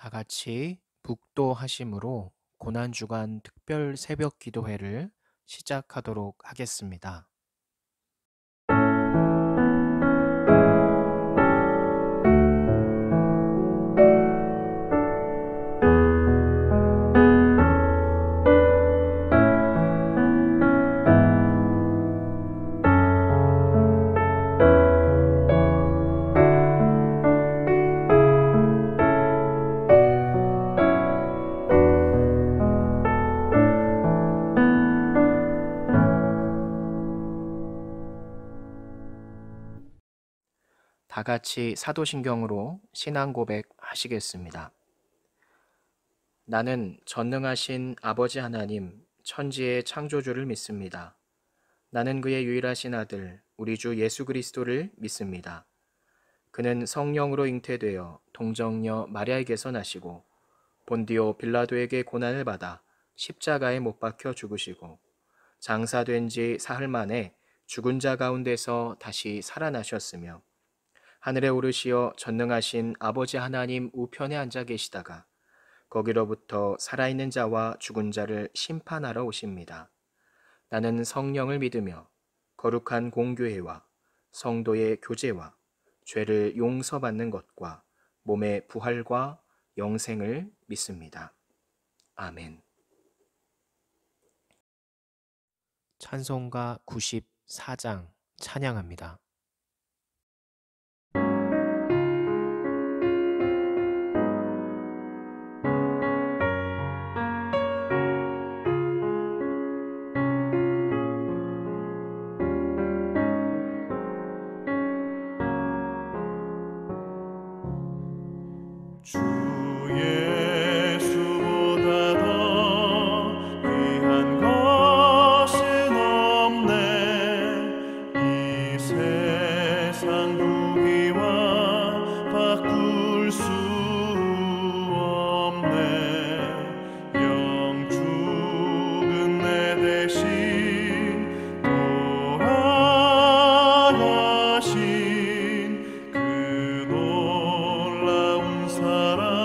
다 같이 묵도하심으로 고난주간 특별 새벽 기도회를 시작하도록 하겠습니다. 다 같이 사도신경으로 신앙 고백 하시겠습니다. 나는 전능하신 아버지 하나님, 천지의 창조주를 믿습니다. 나는 그의 유일하신 아들, 우리 주 예수 그리스도를 믿습니다. 그는 성령으로 잉태되어 동정녀 마리아에게서 나시고 본디오 빌라도에게 고난을 받아 십자가에 못 박혀 죽으시고 장사된 지 사흘 만에 죽은 자 가운데서 다시 살아나셨으며 하늘에 오르시어 전능하신 아버지 하나님 우편에 앉아 계시다가 거기로부터 살아있는 자와 죽은 자를 심판하러 오십니다. 나는 성령을 믿으며 거룩한 공교회와 성도의 교제와 죄를 용서받는 것과 몸의 부활과 영생을 믿습니다. 아멘. 찬송가 94장 찬양합니다. 주 예수보다 더 귀한 것은 없네. 이 세상 무기와 바꿀 수 없네. 영 죽은 내 대신 돌아가신 그 놀라운 사랑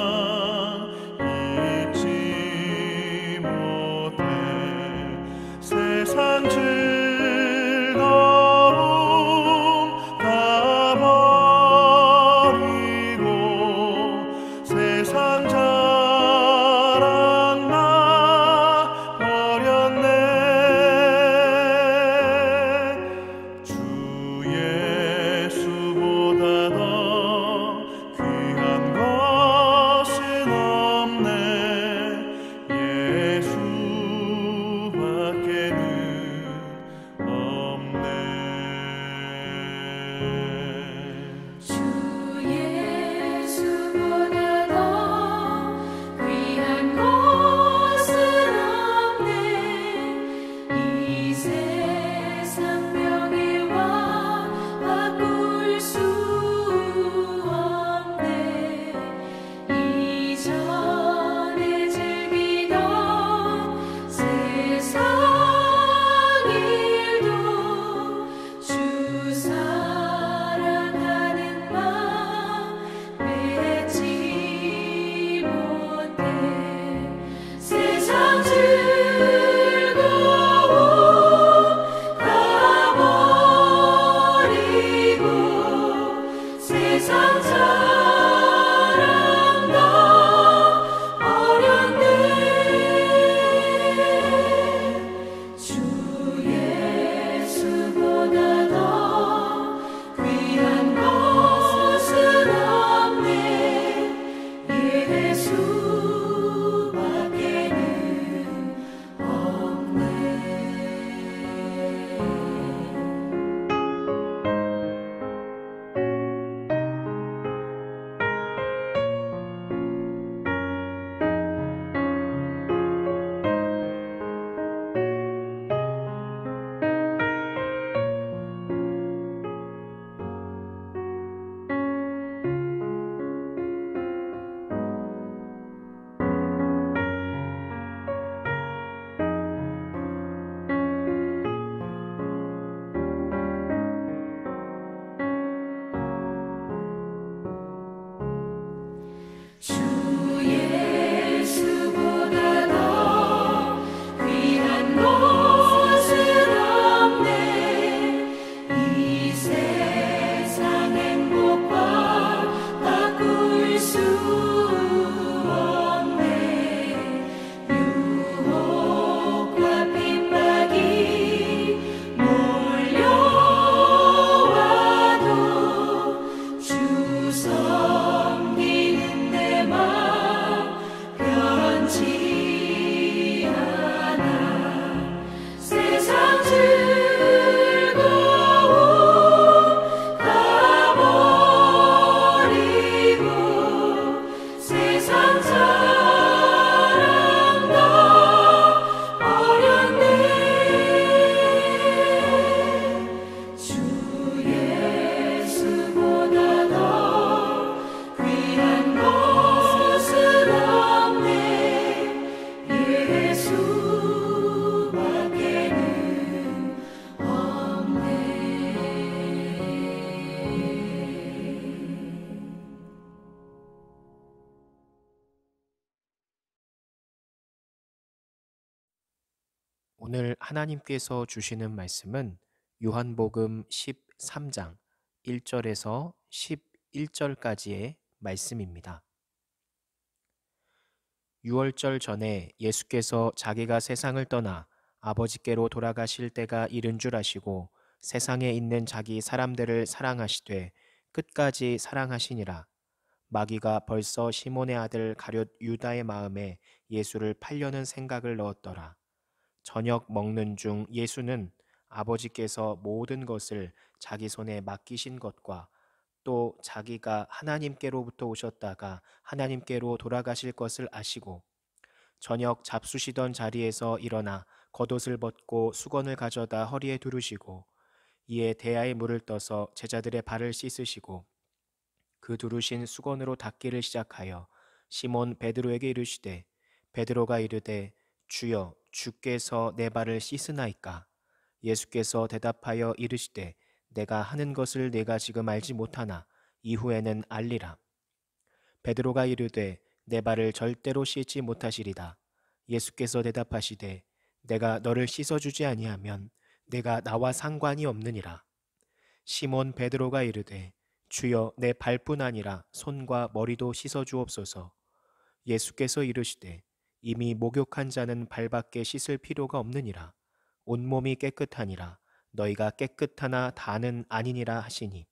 오늘 하나님께서 주시는 말씀은 요한복음 13장 1절에서 11절까지의 말씀입니다. 유월절 전에 예수께서 자기가 세상을 떠나 아버지께로 돌아가실 때가 이른 줄 아시고 세상에 있는 자기 사람들을 사랑하시되 끝까지 사랑하시니라. 마귀가 벌써 시몬의 아들 가룟 유다의 마음에 예수를 팔려는 생각을 넣었더라. 저녁 먹는 중 예수는 아버지께서 모든 것을 자기 손에 맡기신 것과 또 자기가 하나님께로부터 오셨다가 하나님께로 돌아가실 것을 아시고 저녁 잡수시던 자리에서 일어나 겉옷을 벗고 수건을 가져다 허리에 두르시고 이에 대야에 물을 떠서 제자들의 발을 씻으시고 그 두르신 수건으로 닦기를 시작하여 시몬 베드로에게 이르시되 베드로가 이르되 주여 주께서 내 발을 씻으나이까. 예수께서 대답하여 이르시되 내가 하는 것을 네가 지금 알지 못하나 이후에는 알리라. 베드로가 이르되 내 발을 절대로 씻지 못하시리다. 예수께서 대답하시되 내가 너를 씻어주지 아니하면 내가 나와 상관이 없느니라. 시몬 베드로가 이르되 주여 내 발뿐 아니라 손과 머리도 씻어주옵소서. 예수께서 이르시되 이미 목욕한 자는 발밖에 씻을 필요가 없느니라. 온몸이 깨끗하니라. 너희가 깨끗하나 다는 아니니라 하시니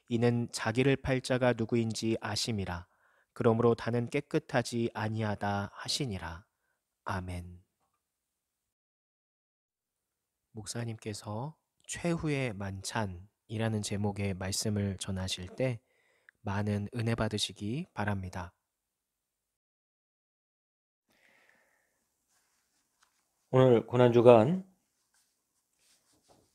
이는 자기를 팔 자가 누구인지 아심이라. 그러므로 다는 깨끗하지 아니하다 하시니라. 아멘. 목사님께서 최후의 만찬이라는 제목의 말씀을 전하실 때 많은 은혜 받으시기 바랍니다. 오늘 고난주간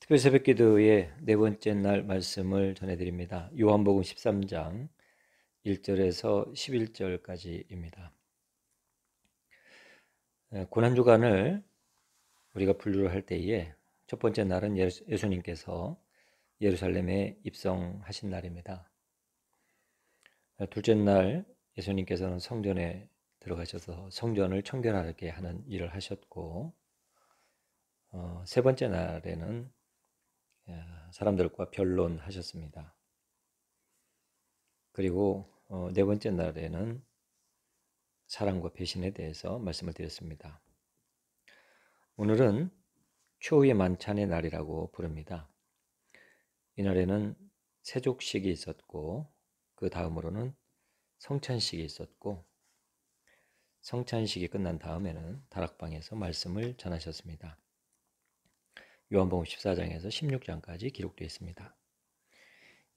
특별 새벽기도의 네 번째 날 말씀을 전해드립니다. 요한복음 13장 1절에서 11절까지입니다. 고난주간을 우리가 분류를 할 때에 첫 번째 날은 예수님께서 예루살렘에 입성하신 날입니다. 둘째 날 예수님께서는 성전에 들어가셔서 성전을 청결하게 하는 일을 하셨고, 세 번째 날에는 사람들과 변론하셨습니다. 그리고 네 번째 날에는 사랑과 배신에 대해서 말씀을 드렸습니다. 오늘은 최후의 만찬의 날이라고 부릅니다. 이날에는 세족식이 있었고 그 다음으로는 성찬식이 있었고 성찬식이 끝난 다음에는 다락방에서 말씀을 전하셨습니다. 요한복음 14장에서 16장까지 기록되어 있습니다.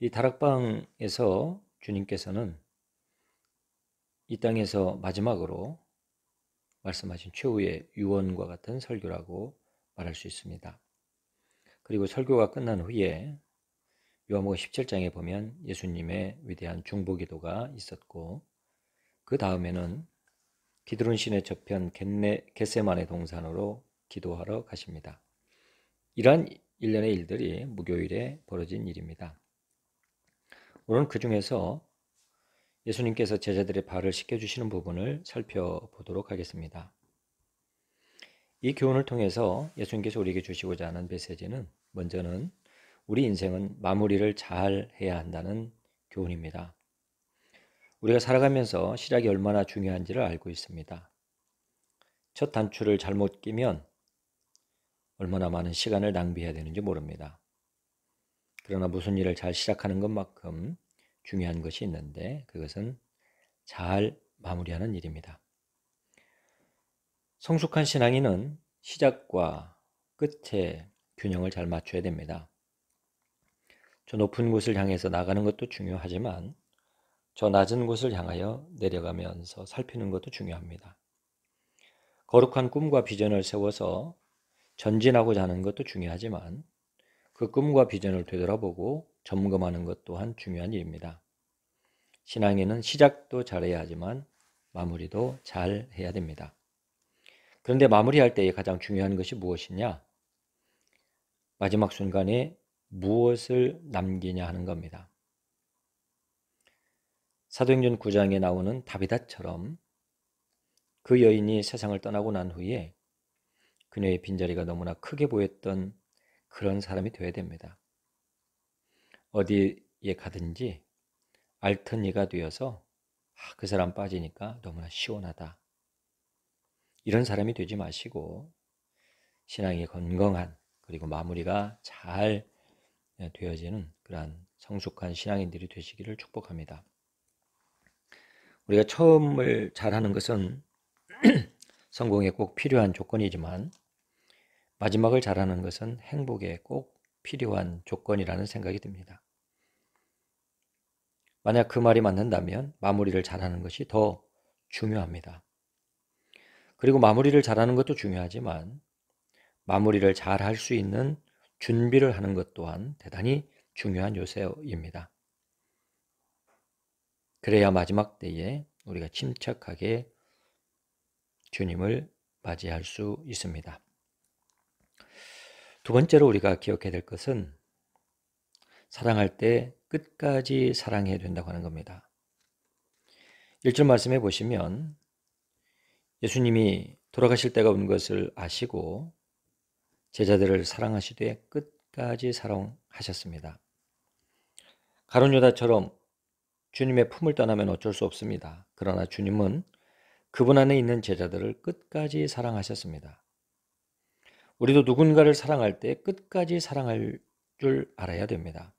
이 다락방에서 주님께서는 이 땅에서 마지막으로 말씀하신 최후의 유언과 같은 설교라고 말할 수 있습니다. 그리고 설교가 끝난 후에 요한복음 17장에 보면 예수님의 위대한 중보기도가 있었고 그 다음에는 기드론 시내 저편 겟세마네 동산으로 기도하러 가십니다. 이러한 일련의 일들이 무교일에 벌어진 일입니다. 오늘은 그 중에서 예수님께서 제자들의 발을 씻겨주시는 부분을 살펴보도록 하겠습니다. 이 교훈을 통해서 예수님께서 우리에게 주시고자 하는 메시지는 먼저는 우리 인생은 마무리를 잘 해야 한다는 교훈입니다. 우리가 살아가면서 시작이 얼마나 중요한지를 알고 있습니다. 첫 단추를 잘못 끼면 얼마나 많은 시간을 낭비해야 되는지 모릅니다. 그러나 무슨 일을 잘 시작하는 것만큼 중요한 것이 있는데 그것은 잘 마무리하는 일입니다. 성숙한 신앙인은 시작과 끝의 균형을 잘 맞춰야 됩니다. 저 높은 곳을 향해서 나가는 것도 중요하지만 저 낮은 곳을 향하여 내려가면서 살피는 것도 중요합니다. 거룩한 꿈과 비전을 세워서 전진하고자 하는 것도 중요하지만 그 꿈과 비전을 되돌아보고 점검하는 것 또한 중요한 일입니다. 신앙인은 시작도 잘해야 하지만 마무리도 잘 해야 됩니다. 그런데 마무리할 때에 가장 중요한 것이 무엇이냐? 마지막 순간에 무엇을 남기냐 하는 겁니다. 사도행전 9장에 나오는 다비다처럼 그 여인이 세상을 떠나고 난 후에 그녀의 빈자리가 너무나 크게 보였던 그런 사람이 되어야 됩니다. 어디에 가든지 알턴이가 되어서 그 사람 빠지니까 너무나 시원하다. 이런 사람이 되지 마시고 신앙이 건강한 그리고 마무리가 잘 되어지는 그러한 성숙한 신앙인들이 되시기를 축복합니다. 우리가 처음을 잘하는 것은 성공에 꼭 필요한 조건이지만 마지막을 잘하는 것은 행복에 꼭 필요한 조건이라는 생각이 듭니다. 만약 그 말이 맞는다면 마무리를 잘하는 것이 더 중요합니다. 그리고 마무리를 잘하는 것도 중요하지만 마무리를 잘할 수 있는 준비를 하는 것 또한 대단히 중요한 요소입니다. 그래야 마지막 때에 우리가 침착하게 주님을 맞이할 수 있습니다. 두 번째로 우리가 기억해야 될 것은 사랑할 때 끝까지 사랑해야 된다고 하는 겁니다. 1절 말씀해 보시면 예수님이 돌아가실 때가 온 것을 아시고 제자들을 사랑하시되 끝까지 사랑하셨습니다. 가룟 유다처럼 주님의 품을 떠나면 어쩔 수 없습니다. 그러나 주님은 그분 안에 있는 제자들을 끝까지 사랑하셨습니다. 우리도 누군가를 사랑할 때 끝까지 사랑할 줄 알아야 됩니다.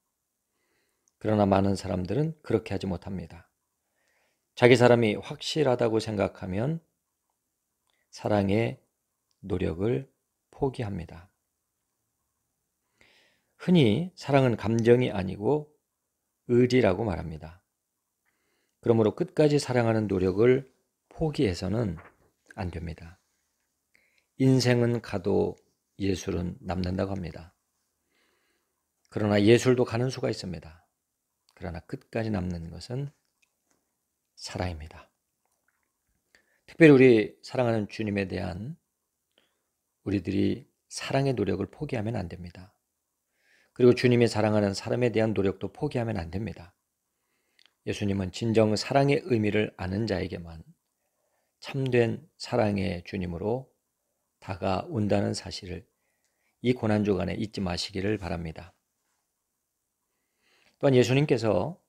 그러나 많은 사람들은 그렇게 하지 못합니다. 자기 사람이 확실하다고 생각하면 사랑의 노력을 포기합니다. 흔히 사랑은 감정이 아니고 의지라고 말합니다. 그러므로 끝까지 사랑하는 노력을 포기해서는 안 됩니다. 인생은 가도 예술은 남는다고 합니다. 그러나 예술도 가는 수가 있습니다. 그러나 끝까지 남는 것은 사랑입니다. 특별히 우리 사랑하는 주님에 대한 우리들이 사랑의 노력을 포기하면 안 됩니다. 그리고 주님이 사랑하는 사람에 대한 노력도 포기하면 안 됩니다. 예수님은 진정 사랑의 의미를 아는 자에게만 참된 사랑의 주님으로 다가온다는 사실을 이 고난주간에 잊지 마시기를 바랍니다. 또한 예수님께서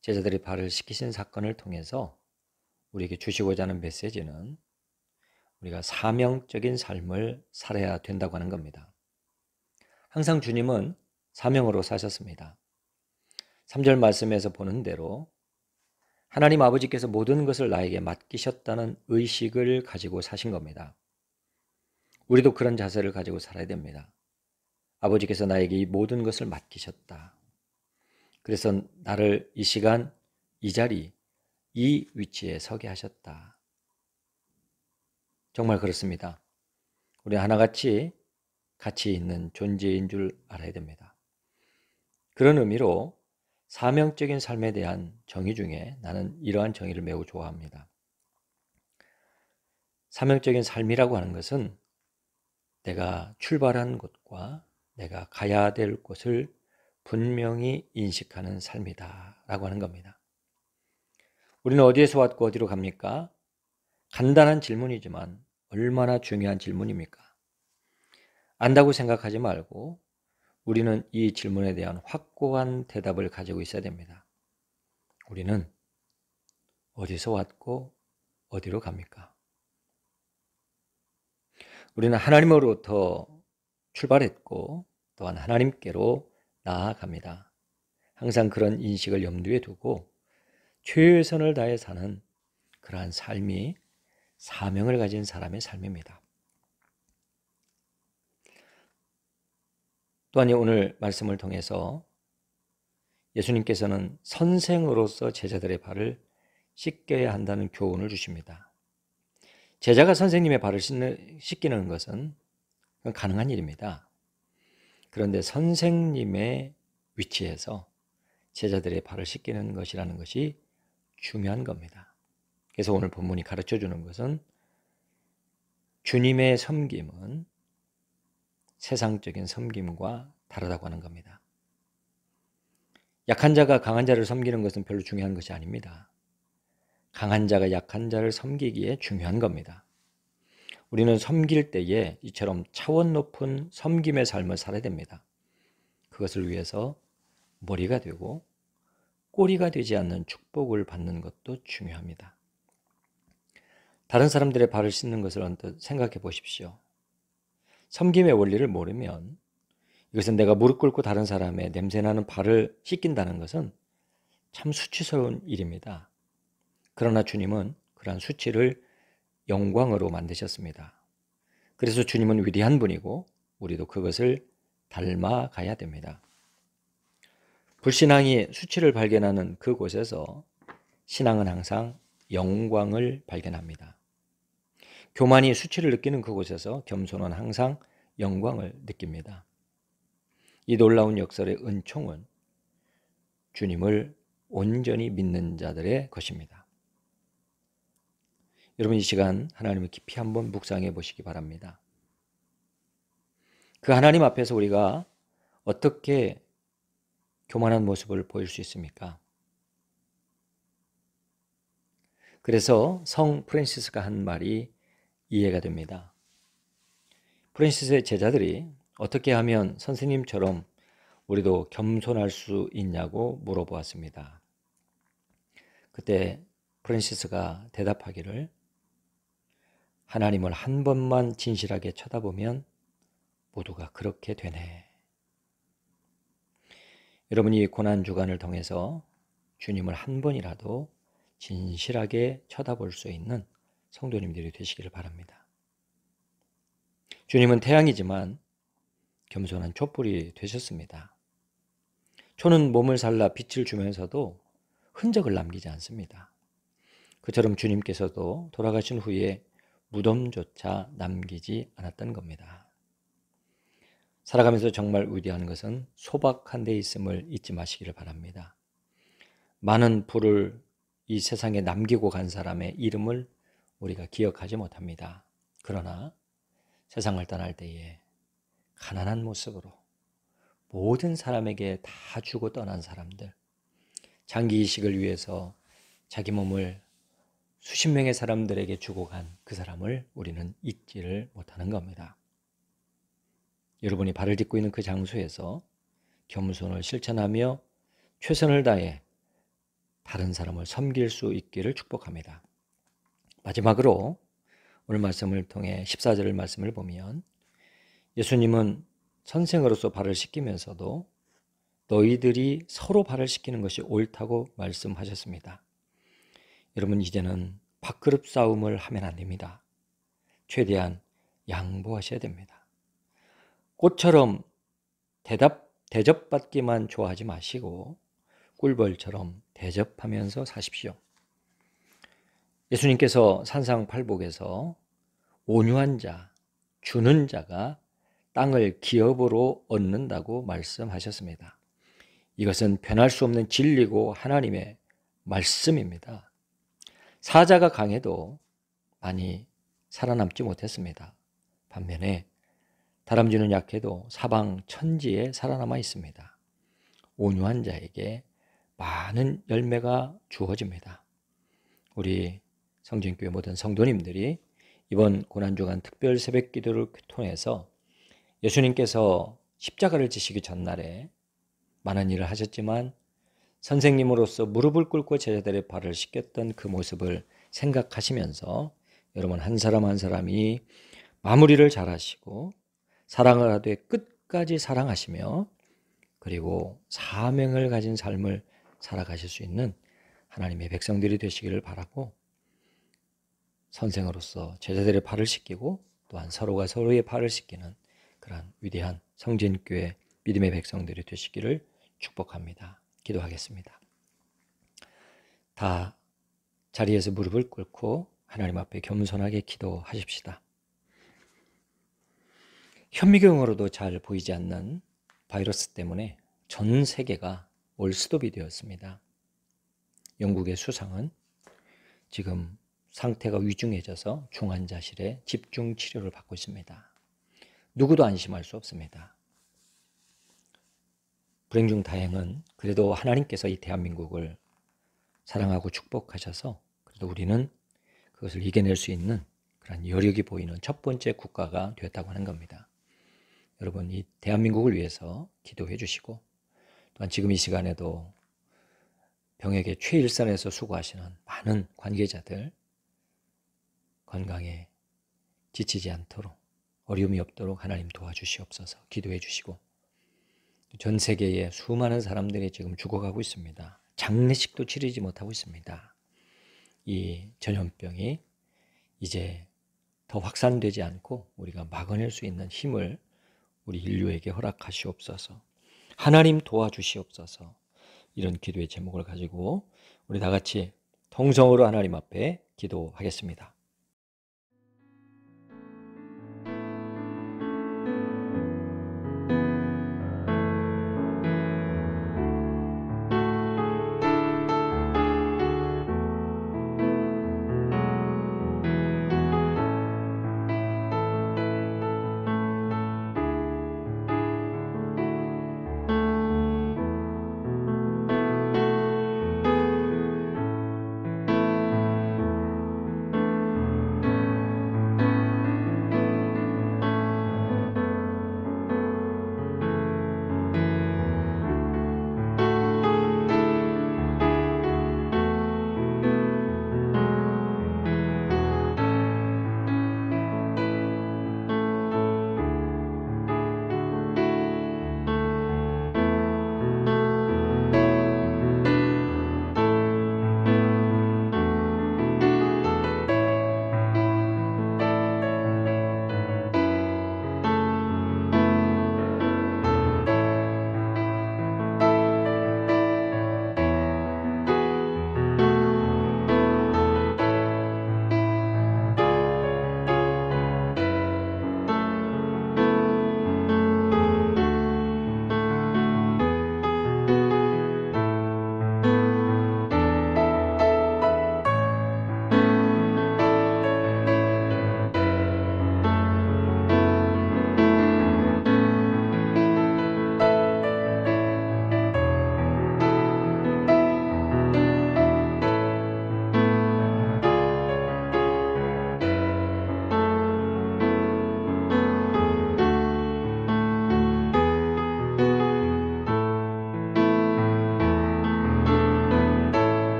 제자들의 발을 씻기신 사건을 통해서 우리에게 주시고자 하는 메시지는 우리가 사명적인 삶을 살아야 된다고 하는 겁니다. 항상 주님은 사명으로 사셨습니다. 3절 말씀에서 보는 대로 하나님 아버지께서 모든 것을 나에게 맡기셨다는 의식을 가지고 사신 겁니다. 우리도 그런 자세를 가지고 살아야 됩니다. 아버지께서 나에게 이 모든 것을 맡기셨다. 그래서 나를 이 시간, 이 자리, 이 위치에 서게 하셨다. 정말 그렇습니다. 우리 하나같이 가치 있는 존재인 줄 알아야 됩니다. 그런 의미로 사명적인 삶에 대한 정의 중에 나는 이러한 정의를 매우 좋아합니다. 사명적인 삶이라고 하는 것은 내가 출발한 곳과 내가 가야 될 곳을 분명히 인식하는 삶이다 라고 하는 겁니다. 우리는 어디에서 왔고 어디로 갑니까? 간단한 질문이지만 얼마나 중요한 질문입니까? 안다고 생각하지 말고 우리는 이 질문에 대한 확고한 대답을 가지고 있어야 됩니다. 우리는 어디서 왔고 어디로 갑니까? 우리는 하나님으로부터 출발했고 또한 하나님께로 나아갑니다. 항상 그런 인식을 염두에 두고 최선을 다해 사는 그러한 삶이 사명을 가진 사람의 삶입니다. 또한 오늘 말씀을 통해서 예수님께서는 선생으로서 제자들의 발을 씻겨야 한다는 교훈을 주십니다. 제자가 선생님의 발을 씻기는 것은 가능한 일입니다. 그런데 선생님의 위치에서 제자들의 발을 씻기는 것이라는 것이 중요한 겁니다. 그래서 오늘 본문이 가르쳐주는 것은 주님의 섬김은 세상적인 섬김과 다르다고 하는 겁니다. 약한 자가 강한 자를 섬기는 것은 별로 중요한 것이 아닙니다. 강한 자가 약한 자를 섬기기에 중요한 겁니다. 우리는 섬길 때에 이처럼 차원 높은 섬김의 삶을 살아야 됩니다. 그것을 위해서 머리가 되고 꼬리가 되지 않는 축복을 받는 것도 중요합니다. 다른 사람들의 발을 씻는 것을 언뜻 생각해 보십시오. 섬김의 원리를 모르면 이것은 내가 무릎 꿇고 다른 사람의 냄새나는 발을 씻긴다는 것은 참 수치스러운 일입니다. 그러나 주님은 그러한 수치를 영광으로 만드셨습니다. 그래서 주님은 위대한 분이고 우리도 그것을 닮아가야 됩니다. 불신앙이 수치를 발견하는 그곳에서 신앙은 항상 영광을 발견합니다. 교만이 수치를 느끼는 그곳에서 겸손은 항상 영광을 느낍니다. 이 놀라운 역설의 은총은 주님을 온전히 믿는 자들의 것입니다. 여러분, 이 시간 하나님을 깊이 한번 묵상해 보시기 바랍니다. 그 하나님 앞에서 우리가 어떻게 교만한 모습을 보일 수 있습니까? 그래서 성 프란시스가 한 말이 이해가 됩니다. 프란시스의 제자들이 어떻게 하면 선생님처럼 우리도 겸손할 수 있냐고 물어보았습니다. 그때 프란시스가 대답하기를, 하나님을 한 번만 진실하게 쳐다보면 모두가 그렇게 되네. 여러분이 고난 주간을 통해서 주님을 한 번이라도 진실하게 쳐다볼 수 있는 성도님들이 되시기를 바랍니다. 주님은 태양이지만 겸손한 촛불이 되셨습니다. 초는 몸을 살라 빛을 주면서도 흔적을 남기지 않습니다. 그처럼 주님께서도 돌아가신 후에 무덤조차 남기지 않았던 겁니다. 살아가면서 정말 위대한 것은 소박한 데 있음을 잊지 마시기를 바랍니다. 많은 부를 이 세상에 남기고 간 사람의 이름을 우리가 기억하지 못합니다. 그러나 세상을 떠날 때에 가난한 모습으로 모든 사람에게 다 주고 떠난 사람들, 장기 이식을 위해서 자기 몸을 수십 명의 사람들에게 주고 간 그 사람을 우리는 잊지를 못하는 겁니다. 여러분이 발을 딛고 있는 그 장소에서 겸손을 실천하며 최선을 다해 다른 사람을 섬길 수 있기를 축복합니다. 마지막으로 오늘 말씀을 통해 14절 말씀을 보면 예수님은 선생으로서 발을 씻기면서도 너희들이 서로 발을 씻기는 것이 옳다고 말씀하셨습니다. 여러분, 이제는 밥그릇 싸움을 하면 안 됩니다. 최대한 양보하셔야 됩니다. 꽃처럼 대접받기만 좋아하지 마시고 꿀벌처럼 대접하면서 사십시오. 예수님께서 산상팔복에서 온유한 자, 주는 자가 땅을 기업으로 얻는다고 말씀하셨습니다. 이것은 변할 수 없는 진리고 하나님의 말씀입니다. 사자가 강해도 많이 살아남지 못했습니다. 반면에 다람쥐는 약해도 사방 천지에 살아남아 있습니다. 온유한 자에게 많은 열매가 주어집니다. 우리 성진교회 모든 성도님들이 이번 고난주간 특별 새벽 기도를 통해서 예수님께서 십자가를 지시기 전날에 많은 일을 하셨지만 선생님으로서 무릎을 꿇고 제자들의 발을 씻겼던 그 모습을 생각하시면서 여러분 한 사람 한 사람이 마무리를 잘하시고 사랑을 하되 끝까지 사랑하시며 그리고 사명을 가진 삶을 살아가실 수 있는 하나님의 백성들이 되시기를 바라고 선생으로서 제자들의 발을 씻기고 또한 서로가 서로의 발을 씻기는 그러한 위대한 성진교회 믿음의 백성들이 되시기를 축복합니다. 기도하겠습니다. 다 자리에서 무릎을 꿇고 하나님 앞에 겸손하게 기도하십시다. 현미경으로도 잘 보이지 않는 바이러스 때문에 전 세계가 올스톱이 되었습니다. 영국의 수상은 지금 상태가 위중해져서 중환자실에 집중 치료를 받고 있습니다. 누구도 안심할 수 없습니다. 불행 중 다행은 그래도 하나님께서 이 대한민국을 사랑하고 축복하셔서 그래도 우리는 그것을 이겨낼 수 있는 그런 여력이 보이는 첫 번째 국가가 되었다고 하는 겁니다. 여러분, 이 대한민국을 위해서 기도해 주시고, 또한 지금 이 시간에도 병역의 최일선에서 수고하시는 많은 관계자들 건강에 지치지 않도록, 어려움이 없도록 하나님 도와주시옵소서. 기도해 주시고, 전 세계에 수많은 사람들이 지금 죽어가고 있습니다. 장례식도 치르지 못하고 있습니다. 이 전염병이 이제 더 확산되지 않고 우리가 막아낼 수 있는 힘을 우리 인류에게 허락하시옵소서. 하나님 도와주시옵소서. 이런 기도의 제목을 가지고 우리 다 같이 통성으로 하나님 앞에 기도하겠습니다.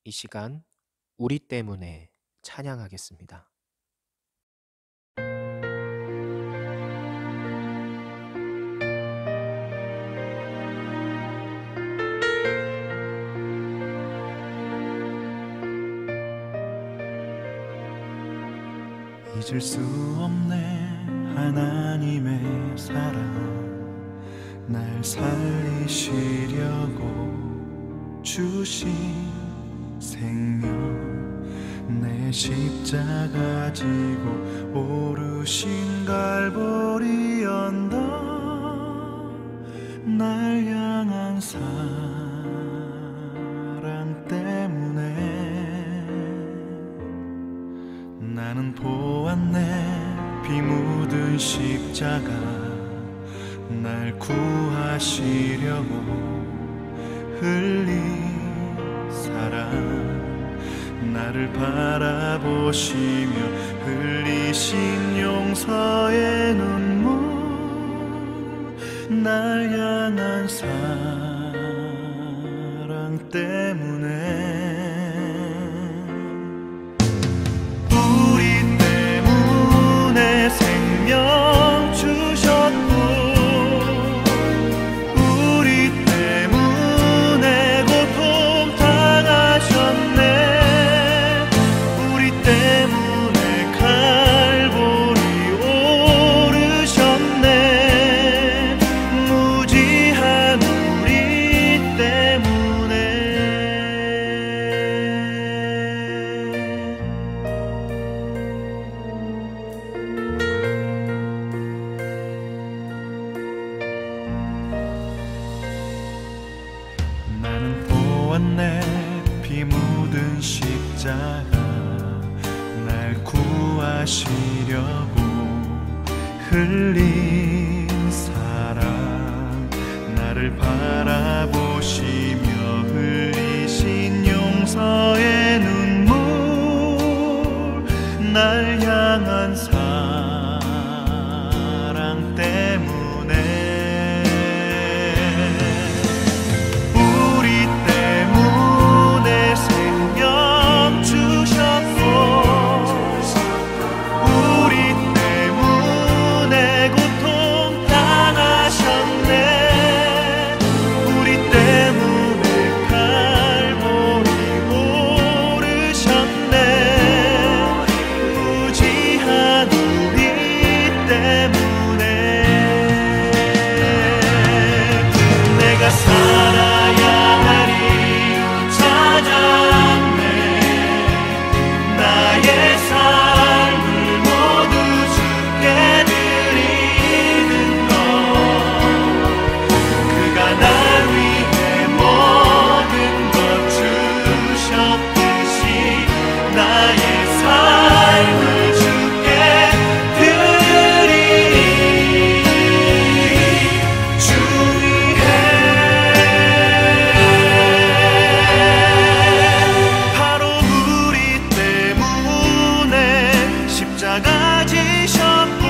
이 시간 우리 때문에 찬양하겠습니다. 잊을 수 없네 하나님의 사랑 날 살리시려고 주신 생명 내 십자가 지고 오르신 갈보리 언덕 날 향한 사랑 때문에 나는 보았네 피 묻은 십자가 날 구하시려고 흘린 사랑 나를 바라보시며 흘리신 용서의 눈물 날 향한 사랑 때문에 우리 때문에 생명 주셨고 우리 때문에 고통 당하셨네 우리 때문에 갈보리 오르셨네 무지한 우리 때문에 나는 보았네 피 묻은 십자가 날 구하시려고 흘린 사랑 나를 바라보시며 흘리신 용서의 눈물 날 향한 사랑 때문에 우리 때문에 생명 주셨고 우리 때문에 고통 당하셨네 우리 때문에 칼보리 오르셨네 무지한 우리 때문에 내가 살아야 하리 찾았네 나의 삶을 모두 주께 드리는 것 그가 날 위해 모든 것 주셨듯이 나의 삶을 주께 드리리 주 위해 바로 우리 때문에 십자가 지셨고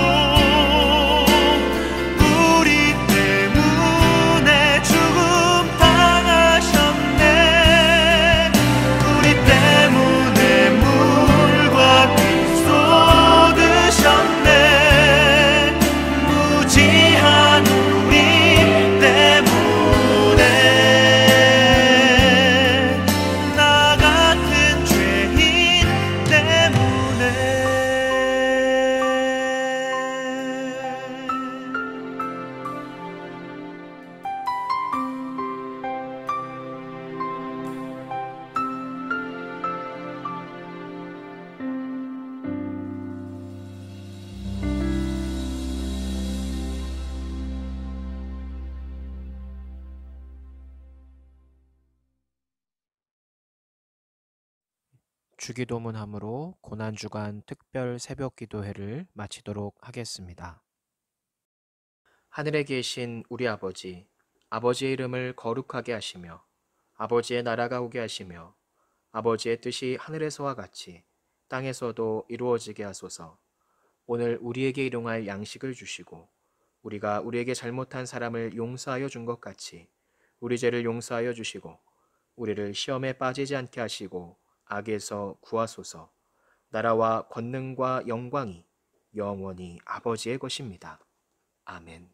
우리 때문에 죽음 당하셨네 우리 때문에 물과 피 쏟으셨네 무지한 우리 때문에 나 같은 죄인 때문에 주기도문함으로 고난주간 특별 새벽 기도회를 마치도록 하겠습니다. 하늘에 계신 우리 아버지, 아버지의 이름을 거룩하게 하시며 아버지의 나라가 오게 하시며 아버지의 뜻이 하늘에서와 같이 땅에서도 이루어지게 하소서. 오늘 우리에게 일용할 양식을 주시고 우리가 우리에게 잘못한 사람을 용서하여 준 것 같이 우리 죄를 용서하여 주시고 우리를 시험에 빠지지 않게 하시고 악에서 구하소서. 나라와 권능과 영광이 영원히 아버지의 것입니다. 아멘.